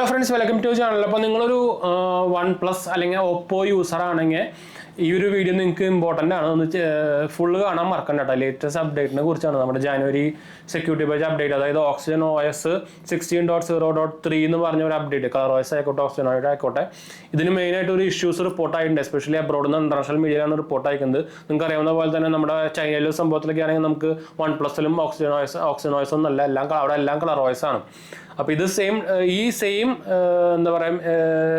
Hello friends, welcome to channel. അപ്പോൾ നിങ്ങളൊരു OnePlus അല്ലെങ്കിൽ ഓപ്പോ യൂസർ ആണെങ്കിൽ ഈ ഒരു വീഡിയോ നിങ്ങൾക്ക് ഇമ്പോർട്ടൻ്റ് ആണ്. ഒന്ന് ഫുള്ള് കാണാൻ മറക്കണ്ട കേട്ടോ. ലേറ്റസ്റ്റ് അപ്ഡേറ്റിനെ കുറിച്ചാണ്. നമ്മുടെ ജാനുവരി സെക്യൂരിറ്റി പേജ് അപ്ഡേറ്റ്, അതായത് ഓക്സിജൻ OS 16.0.3 എന്ന് പറഞ്ഞ ഒരു അപ്ഡേറ്റ്, കളർ OS ആയിക്കോട്ടെ ഓക്സിജൻ ആയിക്കോട്ടെ, ഇതിന് മെയിനായിട്ട് ഒരു ഇഷ്യൂസ് റിപ്പോർട്ട് ആയിട്ടുണ്ട്. എസ്പെഷ്യലി അബ്രോഡ് നിന്ന് ഇന്റർനാഷണൽ മീഡിയയിലാണ് റിപ്പോർട്ട് അയക്കുന്നത്. നിങ്ങൾക്ക് അറിയാവുന്ന പോലെ തന്നെ നമ്മുടെ ചൈനയിലെ സംഭവത്തിലൊക്കെ ആണെങ്കിൽ നമുക്ക് വൺ പ്ലസിലും ഓക്സിജൻ OS ഒന്നല്ല, അവിടെ എല്ലാം കളർ OS ആണ്. അപ്പോൾ ഇത് സെയിം എന്താ പറയുക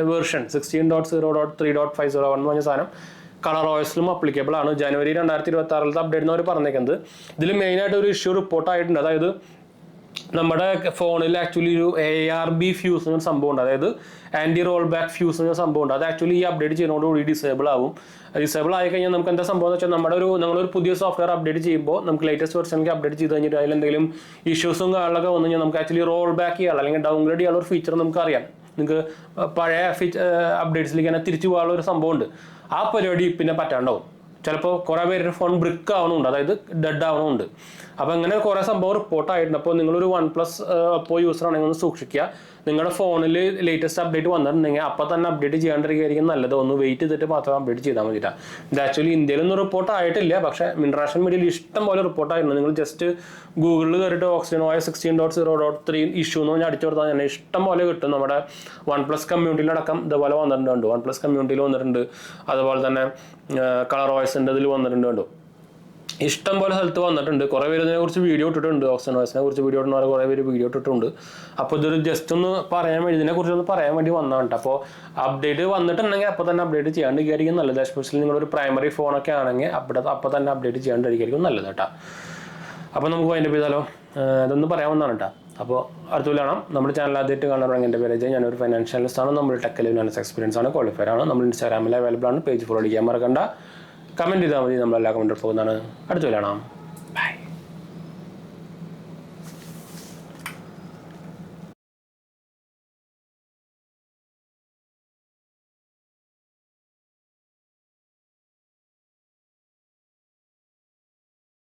വേർഷൻ 16.0.3.501 എന്ന് പറഞ്ഞ സാധനം കളർ OSലും അപ്ലിക്കബിൾ ആണ്. ജനുവരി 2026 അപ്ഡേറ്റ് എന്ന് അവർ പറഞ്ഞേക്കുന്നത്. ഇതിൽ മെയിനായിട്ട് ഒരു ഇഷ്യൂ റിപ്പോർട്ട് ആയിട്ടുണ്ട്. അതായത് നമ്മുടെ ഫോണിൽ ആക്ച്വലി ഒരു ARB ഫ്യൂസ് എന്നൊരു സംഭവം ഉണ്ട്, അതായത് ആൻറ്റി റോൾ ബാക്ക് ഫ്യൂസ് എന്നൊരു സംഭവം ഉണ്ട്. അത് ആക്ച്വലി ഈ അപ്ഡേറ്റ് ചെയ്യുന്നതോടുകൂടി ഡിസേബിൾ ആവും. ഡിസേബിൾ ആയി കഴിഞ്ഞാൽ നമുക്ക് എന്താ സംഭവം എന്ന് വെച്ചാൽ നമ്മളൊരു പുതിയ സോഫ്റ്റ്വെയർ അപ്ഡേറ്റ് ചെയ്യുമ്പോൾ നമുക്ക് ലേറ്റസ്റ്റ് വെർഷനിലേക്ക് അപ്ഡേറ്റ് ചെയ്ത് കഴിഞ്ഞിട്ട് അതിൽ എന്തെങ്കിലും ഇഷ്യൂസും കാര്യങ്ങളൊക്കെ വന്നു കഴിഞ്ഞാൽ നമുക്ക് ആക്ച്വലി റോൾ ബാക്ക് ചെയ്യാൻ അല്ലെങ്കിൽ ഡൗൺഗ്രേഡ് ചെയ്യാനുള്ള ഒരു ഫീച്ചർ നമുക്ക് അറിയാം. നിങ്ങൾക്ക് പഴയ അപ്ഡേറ്റ്സിലേക്ക് തന്നെ തിരിച്ചു പോകാനുള്ള ഒരു സംഭവമുണ്ട്. ആ പരിപാടി പിന്നെ പറ്റാണ്ടാവും. ചിലപ്പോൾ കുറേ പേരുടെ ഫോൺ ബ്രിക്ക് ആവണമുണ്ട്, അതായത് ഡെഡ് ആവണമുണ്ട്. അപ്പോൾ അങ്ങനെ കുറേ സംഭവം റിപ്പോർട്ടായിട്ടുണ്ട്. അപ്പോൾ നിങ്ങളൊരു വൺ പ്ലസ് ഓപ്പോ യൂസർ ആണെങ്കിൽ ഒന്ന് സൂക്ഷിക്കുക. നിങ്ങളുടെ ഫോണിൽ ലേറ്റസ്റ്റ് അപ്ഡേറ്റ് വന്നിട്ടുണ്ടെങ്കിൽ അപ്പോൾ തന്നെ അപ്ഡേറ്റ് ചെയ്യാണ്ടിരിക്കുകയായിരിക്കും നല്ലത്. ഒന്ന് വെയിറ്റ് ചെയ്തിട്ട് മാത്രം അപ്ഡേറ്റ് ചെയ്താൽ മതിട്ടാ. ഇത് ആക്ച്വലി ഇന്ത്യയിലൊന്നും റിപ്പോർട്ട് ആയിട്ടില്ല, പക്ഷേ ഇന്റർനാഷണൽ മീഡിയയിൽ ഇഷ്ടം പോലെ റിപ്പോർട്ടായിരുന്നു. നിങ്ങൾ ജസ്റ്റ് ഗൂഗിളിൽ കയറിയിട്ട് ഓക്സിജൻ OS 16.0.3 ഇഷ്യൂ എന്ന് പറഞ്ഞാൽ അടിച്ചു കൊടുത്താൽ തന്നെ ഇഷ്ടം പോലെ കിട്ടും. നമ്മുടെ വൺ പ്ലസ് കമ്മ്യൂണിറ്റിയിലടക്കം ഇതുപോലെ വന്നിട്ടുണ്ട്. വൺ പ്ലസ് കമ്മ്യൂണിറ്റിയിൽ വന്നിട്ടുണ്ട്, അതുപോലെ തന്നെ കളർ OSൻ്റെ ഇതിൽ വന്നിട്ടുണ്ട്. കണ്ടു, ഇഷ്ടം പോലെ സ്ഥലത്ത് വന്നിട്ടുണ്ട്. കുറേ പേര് ഇതിനെക്കുറിച്ച് വീഡിയോ ഇട്ടിട്ടുണ്ട്. ഓക്സിജൻ OSനെ കുറിച്ച് വീഡിയോ ഇടുന്ന കുറേ പേര് വീഡിയോ ഇട്ടിട്ടുണ്ട്. അപ്പോൾ ഇതൊരു ജസ്റ്റ് ഒന്ന് പറയാൻ വേണ്ടി, ഇതിനെക്കുറിച്ചൊന്ന് പറയാൻ വേണ്ടി വന്നതാണ്. അപ്പോൾ അപ്ഡേറ്റ് വന്നിട്ടുണ്ടെങ്കിൽ അപ്പോൾ തന്നെ അപ്ഡേറ്റ് ചെയ്യാണ്ടിരിക്കും നല്ലത്. എസ്പെഷ്യലി നിങ്ങളൊരു പ്രൈമറി ഫോണൊക്കെ ആണെങ്കിൽ അപ്പോൾ തന്നെ അപ്ഡേറ്റ് ചെയ്യാണ്ടിരിക്കും നല്ലത് കേട്ടോ. അപ്പോൾ നമുക്ക് അതിൻ്റെ ചെയ്താലോ, ഇതൊന്ന് പറയാവുന്നതാണ് കേട്ടോ. അപ്പോൾ അടുത്ത കാണാം. നമ്മുടെ ചാനൽ ആദ്യമായിട്ട് കാണാറുണ്ടെങ്കിൽ എൻ്റെ പേര് അജയ്, ഞാനൊരു ഫൈനാൻഷ്യൽ അനലിസ്റ്റ് ആണ്. നമ്മൾ ടെക് ലെവൽ എക്സ്പീരിയൻസ് ആണ്, ക്വാളിഫയർ ആണ്. നമ്മൾ ഇൻസ്റ്റാഗ്രാമിൽ അവൈലബിൾ ആണ്. പേജ് ഫോളോ ചെയ്യാൻ മറക്കണ്ട. കമൻറ്റ് ചെയ്താൽ മതി, നമ്മളെല്ലാ കമൻറ്റും പോകുന്നതാണ്. അടുത്ത കാണാം.